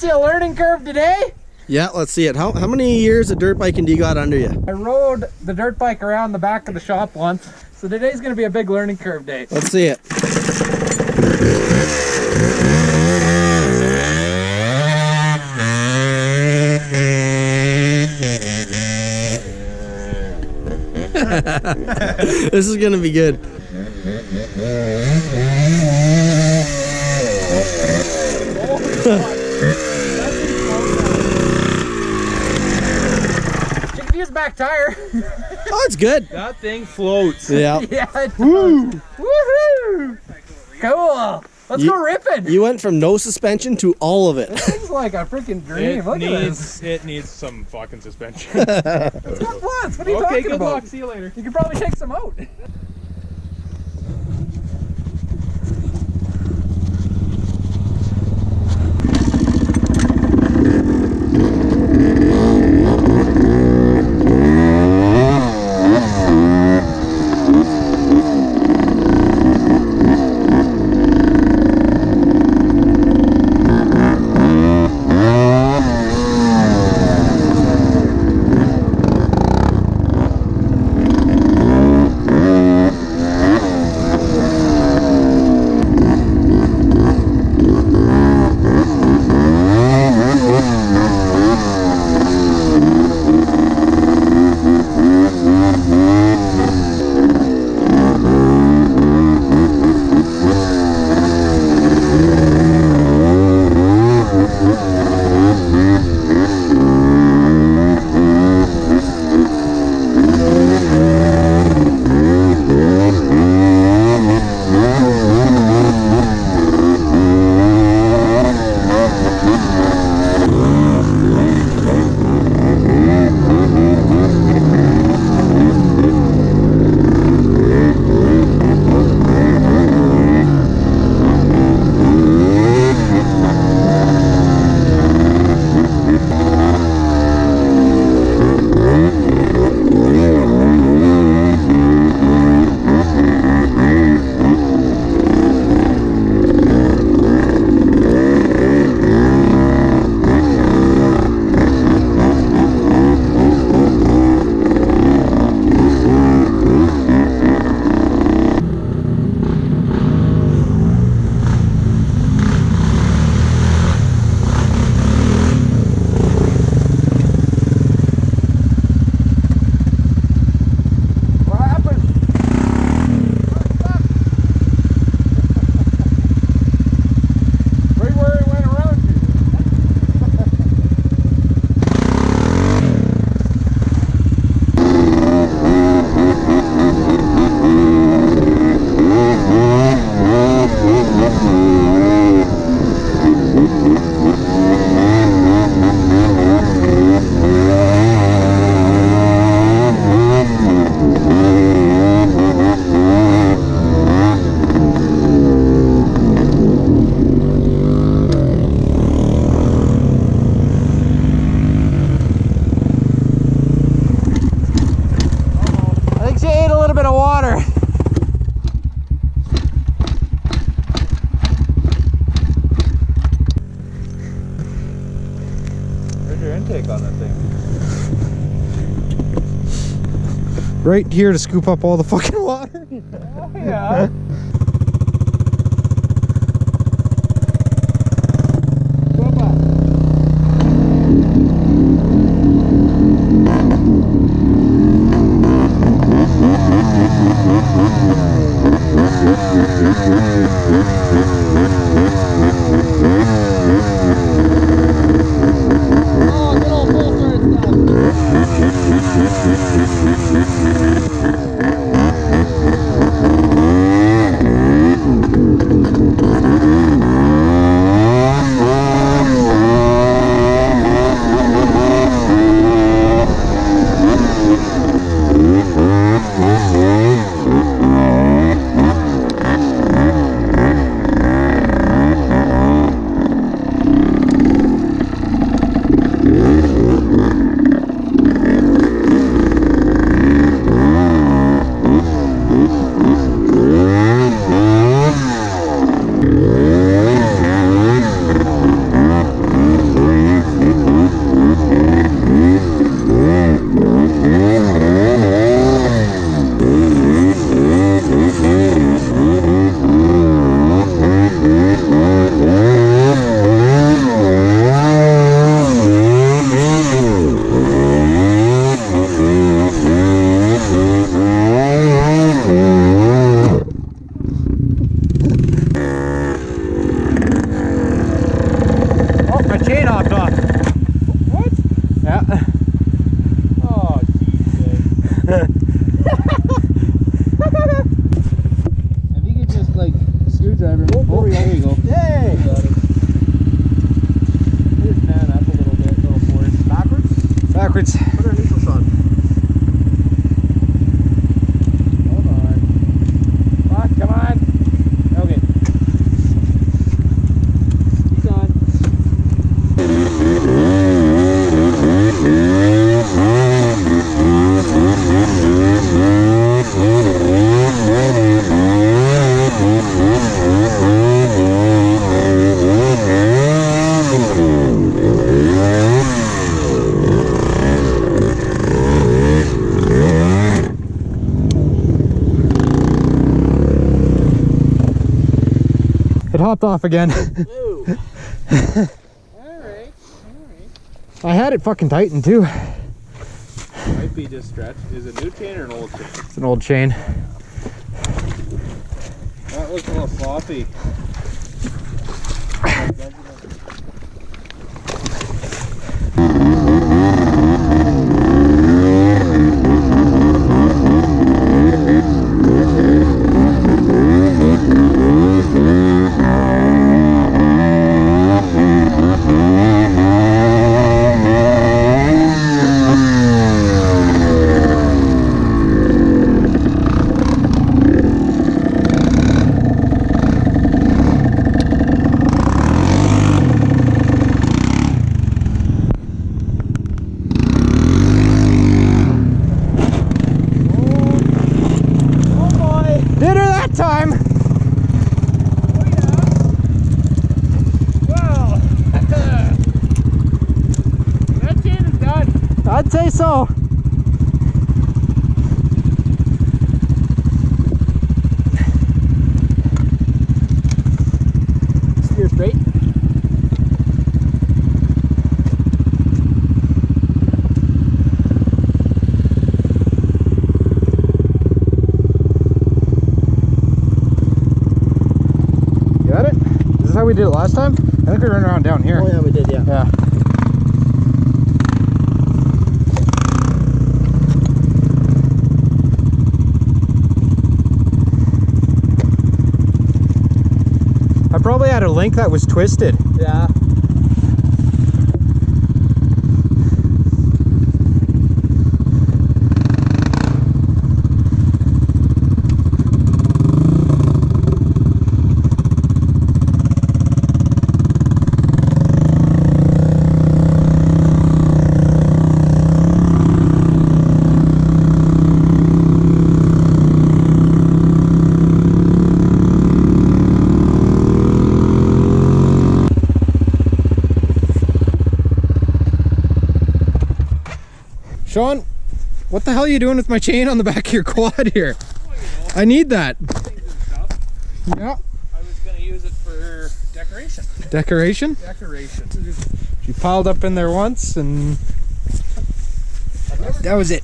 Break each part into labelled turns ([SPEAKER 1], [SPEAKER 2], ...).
[SPEAKER 1] see a learning curve today?
[SPEAKER 2] Yeah, let's see it. How many years of dirt biking do you got under you?
[SPEAKER 1] I rode the dirt bike around the back of the shop once, so today's gonna be a big learning curve day.
[SPEAKER 2] Let's see it. This is gonna be good.
[SPEAKER 1] You can use back tire.
[SPEAKER 2] Oh, it's good.
[SPEAKER 3] That thing floats.
[SPEAKER 2] Yeah.
[SPEAKER 1] Yeah, it does. Woohoo! Cool. Let's go ripping.
[SPEAKER 2] You went from no suspension to all of it.
[SPEAKER 1] This thing's like a freaking dream. Look at this.
[SPEAKER 3] It needs some fucking suspension.
[SPEAKER 1] It's got flats. What are you
[SPEAKER 3] Okay,
[SPEAKER 1] talking
[SPEAKER 3] good
[SPEAKER 1] about?
[SPEAKER 3] luck. See you later.
[SPEAKER 1] You could probably take some out.
[SPEAKER 2] Right here to scoop up all the fucking water.
[SPEAKER 1] Oh, yeah.
[SPEAKER 2] Oh, good old full thread stuff.
[SPEAKER 1] backwards.
[SPEAKER 2] Put our neutrals on.
[SPEAKER 1] Hold on. Fuck, come on. Okay. He's on. It hopped off again.
[SPEAKER 2] Ooh.
[SPEAKER 3] Alright.
[SPEAKER 1] I had it fucking tightened too.
[SPEAKER 3] Might be just stretched. Is it a new chain or an old chain?
[SPEAKER 1] It's an old chain.
[SPEAKER 3] That looks a little sloppy.
[SPEAKER 1] Time.
[SPEAKER 3] Oh yeah. Wow. That chain is done.
[SPEAKER 1] I'd say so. Steer straight. How we did it last time? I think we ran around down here.
[SPEAKER 2] Oh yeah, we did, yeah.
[SPEAKER 1] Yeah. I probably had a link that was twisted.
[SPEAKER 2] Yeah.
[SPEAKER 1] Sean, what the hell are you doing with my chain on the back of your quad here? I need that. Yeah.
[SPEAKER 3] I was gonna use it for decoration.
[SPEAKER 1] Decoration?
[SPEAKER 3] Decoration.
[SPEAKER 1] She piled up in there once and that was it.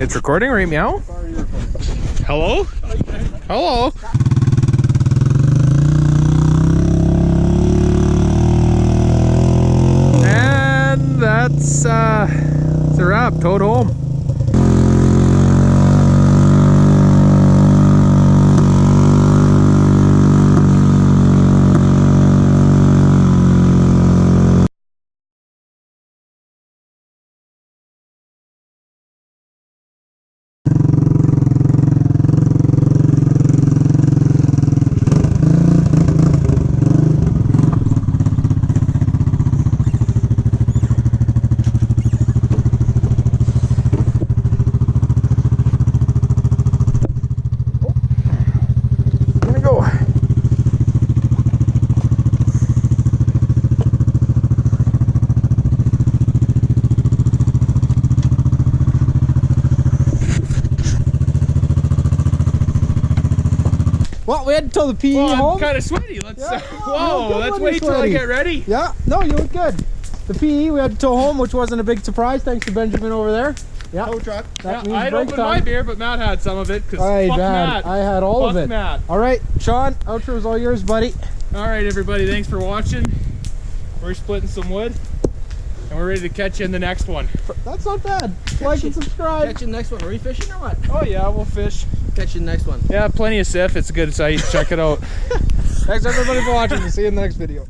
[SPEAKER 3] It's recording right meow? Hello? Hello?
[SPEAKER 1] And that's a wrap. Towed home. Well, we had to tow the PE
[SPEAKER 3] Well,
[SPEAKER 1] home.
[SPEAKER 3] I'm kind of sweaty. Let's.
[SPEAKER 1] Yeah,
[SPEAKER 3] Whoa, let's wait till I
[SPEAKER 1] sweaty.
[SPEAKER 3] get ready.
[SPEAKER 1] Yeah, no, you look good. The PE we had to tow home, which wasn't a big surprise, thanks to Benjamin over there. Yeah,
[SPEAKER 2] Tow truck.
[SPEAKER 1] that
[SPEAKER 3] Yeah,
[SPEAKER 1] means
[SPEAKER 3] I'd
[SPEAKER 1] break
[SPEAKER 3] opened
[SPEAKER 1] time.
[SPEAKER 3] my beer, but Matt had some of it because
[SPEAKER 1] I
[SPEAKER 3] fuck
[SPEAKER 1] had,
[SPEAKER 3] Matt.
[SPEAKER 1] I had all
[SPEAKER 3] Fuck
[SPEAKER 1] of it.
[SPEAKER 3] Matt.
[SPEAKER 1] All right, Sean, outro's all yours, buddy.
[SPEAKER 3] All right, everybody, thanks for watching. We're splitting some wood, and we're ready to catch you in the next one.
[SPEAKER 1] That's not bad. Like and subscribe.
[SPEAKER 2] Catch you next one. Are we fishing or what?
[SPEAKER 3] Oh yeah, we'll fish.
[SPEAKER 2] Catch you next one.
[SPEAKER 3] Yeah, plenty of SIF. It's a good site. Check it out.
[SPEAKER 1] Thanks everybody for watching. We'll see you in the next video.